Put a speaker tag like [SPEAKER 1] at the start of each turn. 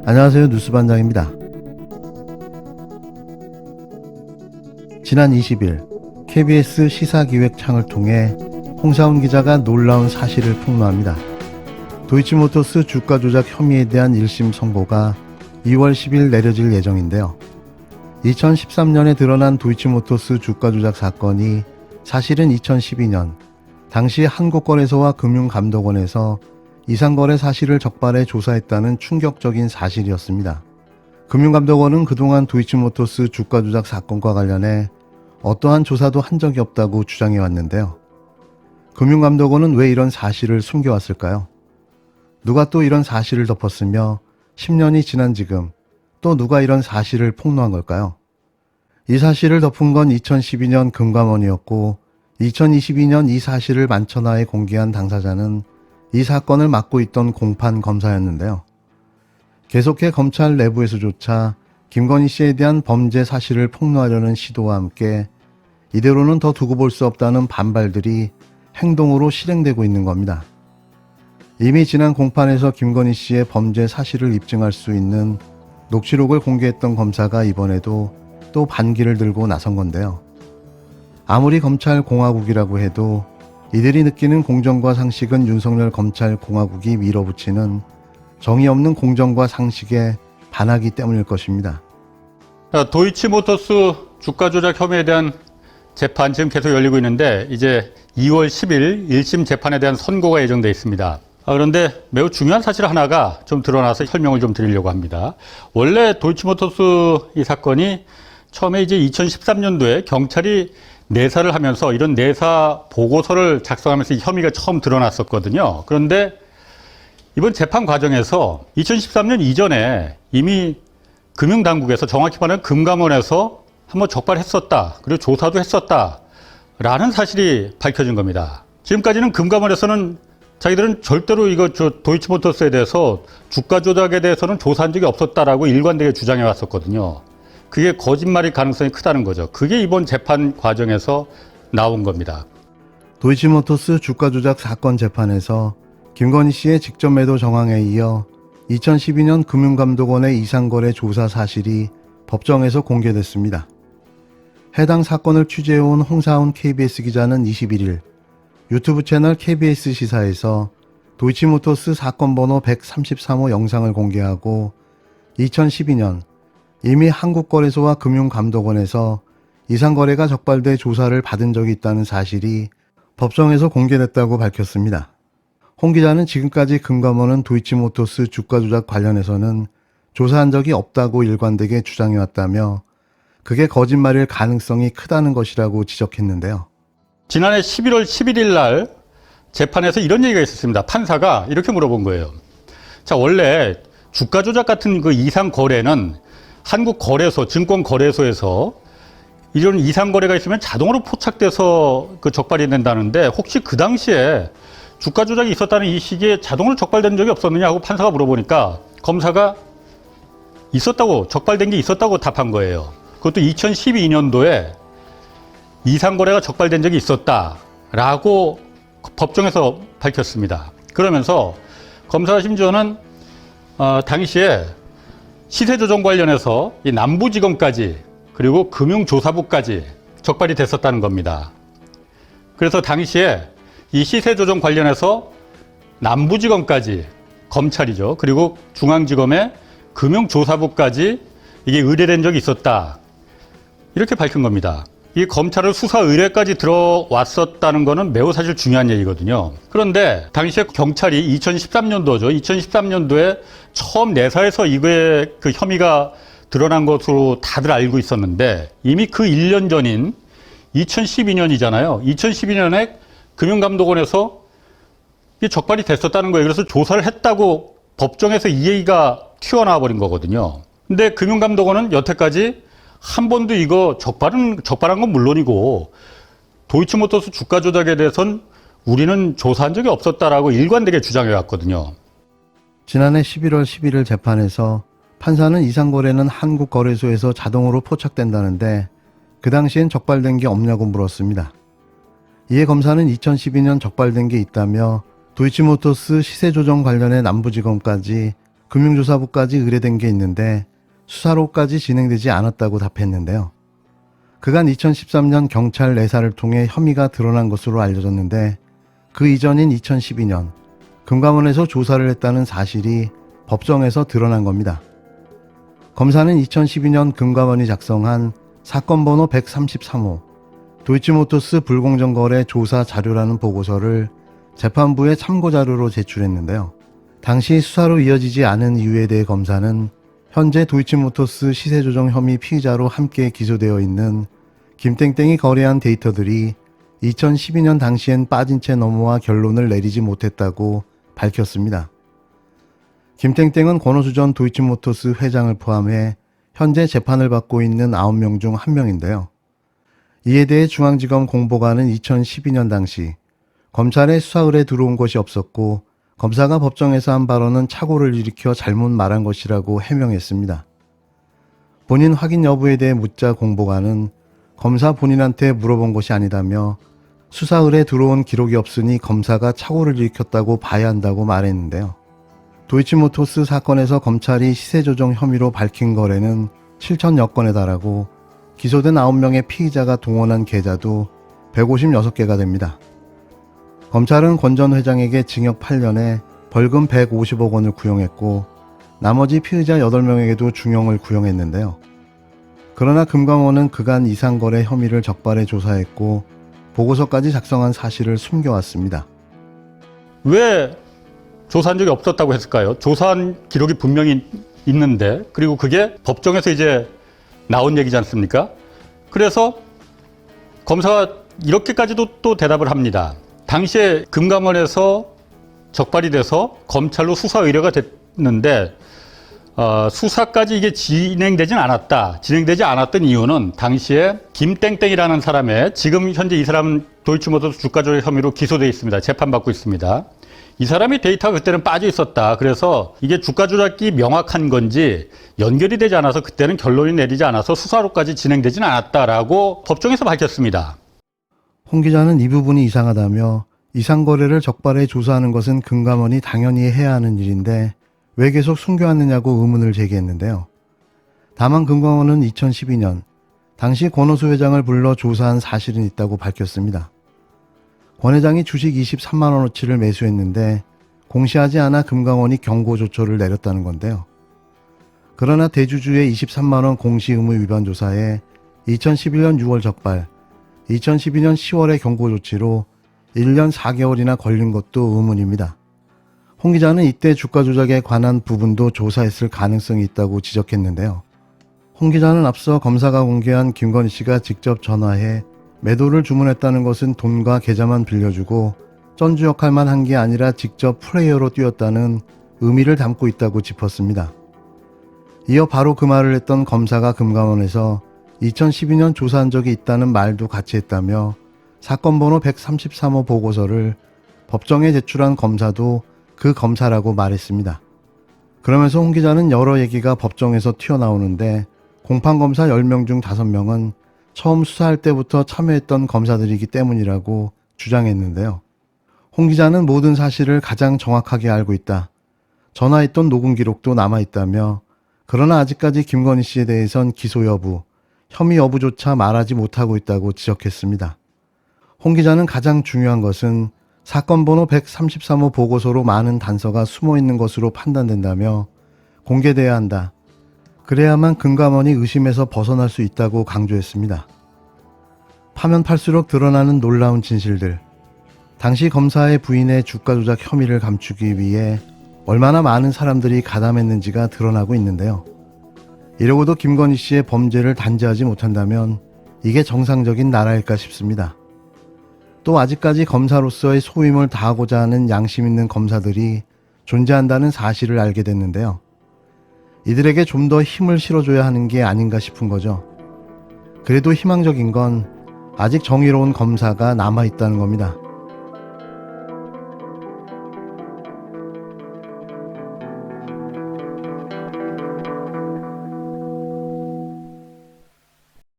[SPEAKER 1] 안녕하세요. 뉴스반장입니다. 지난 20일 KBS 시사기획창을 통해 홍사훈 기자가 놀라운 사실을 폭로합니다. 도이치모터스 주가 조작 혐의에 대한 1심 선고가 2월 10일 내려질 예정인데요. 2013년에 드러난 도이치모터스 주가 조작 사건이 사실은 2012년 당시 한국거래소와 금융감독원에서 이상거래 사실을 적발해 조사했다는 충격적인 사실이었습니다. 금융감독원은 그동안 도이치모터스 주가 조작 사건과 관련해 어떠한 조사도 한 적이 없다고 주장해 왔는데요. 금융감독원은 왜 이런 사실을 숨겨왔을까요? 누가 또 이런 사실을 덮었으며 10년이 지난 지금 또 누가 이런 사실을 폭로한 걸까요? 이 사실을 덮은 건 2012년 금감원이었고 2022년 이 사실을 만천하에 공개한 당사자는 이 사건을 맡고 있던 공판 검사였는데요. 계속해 검찰 내부에서조차 김건희 씨에 대한 범죄 사실을 폭로하려는 시도와 함께 이대로는 더 두고 볼 수 없다는 반발들이 행동으로 실행되고 있는 겁니다. 이미 지난 공판에서 김건희 씨의 범죄 사실을 입증할 수 있는 녹취록을 공개했던 검사가 이번에도 또 반기를 들고 나선 건데요. 아무리 검찰 공화국이라고 해도 이들이 느끼는 공정과 상식은 윤석열 검찰 공화국이 밀어붙이는 정의 없는 공정과 상식에 반하기 때문일 것입니다.
[SPEAKER 2] 도이치모터스 주가 조작 혐의에 대한 재판 지금 계속 열리고 있는데 이제 2월 10일 1심 재판에 대한 선고가 예정되어 있습니다. 그런데 매우 중요한 사실 하나가 좀 드러나서 설명을 좀 드리려고 합니다. 원래 도이치모터스 이 사건이 처음에 이제 2013년도에 경찰이 내사를 하면서 이런 내사 보고서를 작성하면서 이 혐의가 처음 드러났었거든요. 그런데 이번 재판 과정에서 2013년 이전에 이미 금융당국에서 정확히 말하면 금감원에서 한번 적발했었다. 그리고 조사도 했었다라는 사실이 밝혀진 겁니다. 지금까지는 금감원에서는 자기들은 절대로 이거 도이치모터스에 대해서 주가 조작에 대해서는 조사한 적이 없었다라고 일관되게 주장해 왔었거든요. 그게 거짓말일 가능성이 크다는 거죠. 그게 이번 재판 과정에서 나온 겁니다.
[SPEAKER 1] 도이치모터스 주가 조작 사건 재판에서 김건희 씨의 직접 매도 정황에 이어 2012년 금융감독원의 이상거래 조사 사실이 법정에서 공개됐습니다. 해당 사건을 취재해온 홍사훈 KBS 기자는 21일 유튜브 채널 KBS 시사에서 도이치모터스 사건 번호 133호 영상을 공개하고 2012년 이미 한국거래소와 금융감독원에서 이상거래가 적발돼 조사를 받은 적이 있다는 사실이 법정에서 공개됐다고 밝혔습니다. 홍 기자는 지금까지 금감원은 도이치모터스 주가 조작 관련해서는 조사한 적이 없다고 일관되게 주장해왔다며 그게 거짓말일 가능성이 크다는 것이라고 지적했는데요.
[SPEAKER 2] 지난해 11월 11일 날 재판에서 이런 얘기가 있었습니다. 판사가 이렇게 물어본 거예요. 자, 원래 주가 조작 같은 그 이상 거래는 한국거래소, 증권거래소에서 이런 이상 거래가 있으면 자동으로 포착돼서 그 적발이 된다는데 혹시 그 당시에 주가 조작이 있었다는 이 시기에 자동으로 적발된 적이 없었느냐 하고 판사가 물어보니까 검사가 있었다고, 적발된 게 있었다고 답한 거예요. 그것도 2012년도에 이상 거래가 적발된 적이 있었다라고 법정에서 밝혔습니다. 그러면서 검사가 심지어는 당시에 시세 조정 관련해서 이 남부지검까지 그리고 금융조사부까지 적발이 됐었다는 겁니다. 그래서 당시에 이 시세 조정 관련해서 남부지검까지 검찰이죠. 그리고 중앙지검의 금융조사부까지 이게 의뢰된 적이 있었다. 이렇게 밝힌 겁니다. 이 검찰의 수사 의뢰까지 들어왔었다는 거는 매우 사실 중요한 얘기거든요. 그런데 당시에 경찰이 2013년도죠. 2013년도에 처음 내사에서 이거에 그 혐의가 드러난 것으로 다들 알고 있었는데 이미 그 1년 전인 2012년이잖아요. 2012년에 금융감독원에서 이게 적발이 됐었다는 거예요. 그래서 조사를 했다고 법정에서 이 얘기가 튀어나와 버린 거거든요. 근데 금융감독원은 여태까지 한 번도 이거 적발한 건 물론이고 도이치모터스 주가 조작에 대해서는 우리는 조사한 적이 없었다라고 일관되게 주장해 왔거든요.
[SPEAKER 1] 지난해 11월 11일 재판에서 판사는 이상거래는 한국거래소에서 자동으로 포착된다는데 그 당시엔 적발된 게 없냐고 물었습니다. 이에 검사는 2012년 적발된 게 있다며 도이치모터스 시세 조정 관련해 남부지검까지 금융조사부까지 의뢰된 게 있는데 수사로까지 진행되지 않았다고 답했는데요. 그간 2013년 경찰 내사를 통해 혐의가 드러난 것으로 알려졌는데 그 이전인 2012년 금감원에서 조사를 했다는 사실이 법정에서 드러난 겁니다. 검사는 2012년 금감원이 작성한 사건 번호 133호 도이치모터스 불공정 거래 조사 자료라는 보고서를 재판부에 참고 자료로 제출했는데요. 당시 수사로 이어지지 않은 이유에 대해 검사는 현재 도이치모터스 시세 조정 혐의 피의자로 함께 기소되어 있는 김땡땡이 거래한 데이터들이 2012년 당시엔 빠진 채 넘어와 결론을 내리지 못했다고 밝혔습니다. 김땡땡은 권오수 전 도이치모터스 회장을 포함해 현재 재판을 받고 있는 9명 중 1명인데요. 이에 대해 중앙지검 공보관은 2012년 당시 검찰에 수사 의뢰 들어온 것이 없었고 검사가 법정에서 한 발언은 착오를 일으켜 잘못 말한 것이라고 해명했습니다. 본인 확인 여부에 대해 묻자 공보관은 검사 본인한테 물어본 것이 아니다며 수사 의뢰 들어온 기록이 없으니 검사가 착오를 일으켰다고 봐야 한다고 말했는데요. 도이치모터스 사건에서 검찰이 시세조정 혐의로 밝힌 거래는 7천여 건에 달하고 기소된 9명의 피의자가 동원한 계좌도 156개가 됩니다. 검찰은 권 전 회장에게 징역 8년에 벌금 150억 원을 구형했고 나머지 피의자 8명에게도 중형을 구형했는데요. 그러나 금감원은 그간 이상거래 혐의를 적발해 조사했고 보고서까지 작성한 사실을 숨겨왔습니다.
[SPEAKER 2] 왜 조사한 적이 없었다고 했을까요? 조사한 기록이 분명히 있는데, 그리고 그게 법정에서 이제 나온 얘기지 않습니까? 그래서 검사가 이렇게까지도 또 대답을 합니다. 당시에 금감원에서 적발이 돼서 검찰로 수사 의뢰가 됐는데 수사까지 이게 진행되지 않았던 이유는 당시에 김땡땡이라는 사람의, 지금 현재 이 사람 도이치모터스 주가 조작 혐의로 기소되어 있습니다. 재판받고 있습니다. 이 사람이 데이터가 그때는 빠져 있었다. 그래서 이게 주가 조작이 명확한 건지 연결이 되지 않아서 그때는 결론이 내리지 않아서 수사로까지 진행되지는 않았다라고 법정에서 밝혔습니다.
[SPEAKER 1] 홍 기자는 이 부분이 이상하다며 이상거래를 적발해 조사하는 것은 금감원이 당연히 해야 하는 일인데 왜 계속 숨겨왔느냐고 의문을 제기했는데요. 다만 금감원은 2012년 당시 권오수 회장을 불러 조사한 사실은 있다고 밝혔습니다. 권 회장이 주식 23만 원어치를 매수했는데 공시하지 않아 금감원이 경고 조처를 내렸다는 건데요. 그러나 대주주의 23만 원 공시 의무 위반 조사에 2011년 6월 적발, 2012년 10월의 경고 조치로 1년 4개월이나 걸린 것도 의문입니다. 홍 기자는 이때 주가 조작에 관한 부분도 조사했을 가능성이 있다고 지적했는데요. 홍 기자는 앞서 검사가 공개한 김건희 씨가 직접 전화해 매도를 주문했다는 것은 돈과 계좌만 빌려주고 전주 역할만 한 게 아니라 직접 플레이어로 뛰었다는 의미를 담고 있다고 짚었습니다. 이어 바로 그 말을 했던 검사가 금감원에서 2012년 조사한 적이 있다는 말도 같이 했다며 사건 번호 133호 보고서를 법정에 제출한 검사도 그 검사라고 말했습니다. 그러면서 홍 기자는 여러 얘기가 법정에서 튀어나오는데 공판검사 10명 중 5명은 처음 수사할 때부터 참여했던 검사들이기 때문이라고 주장했는데요. 홍 기자는 모든 사실을 가장 정확하게 알고 있다. 전화했던 녹음 기록도 남아있다며 그러나 아직까지 김건희 씨에 대해선 기소 여부, 혐의 여부조차 말하지 못하고 있다고 지적했습니다. 홍 기자는 가장 중요한 것은 사건 번호 133호 보고서로 많은 단서가 숨어있는 것으로 판단된다며 공개돼야 한다. 그래야만 금감원이 의심에서 벗어날 수 있다고 강조했습니다. 파면 팔수록 드러나는 놀라운 진실들. 당시 검사의 부인의 주가 조작 혐의를 감추기 위해 얼마나 많은 사람들이 가담했는지가 드러나고 있는데요. 이러고도 김건희 씨의 범죄를 단죄하지 못한다면 이게 정상적인 나라일까 싶습니다. 또 아직까지 검사로서의 소임을 다하고자 하는 양심 있는 검사들이 존재한다는 사실을 알게 됐는데요. 이들에게 좀 더 힘을 실어줘야 하는 게 아닌가 싶은 거죠. 그래도 희망적인 건 아직 정의로운 검사가 남아있다는 겁니다.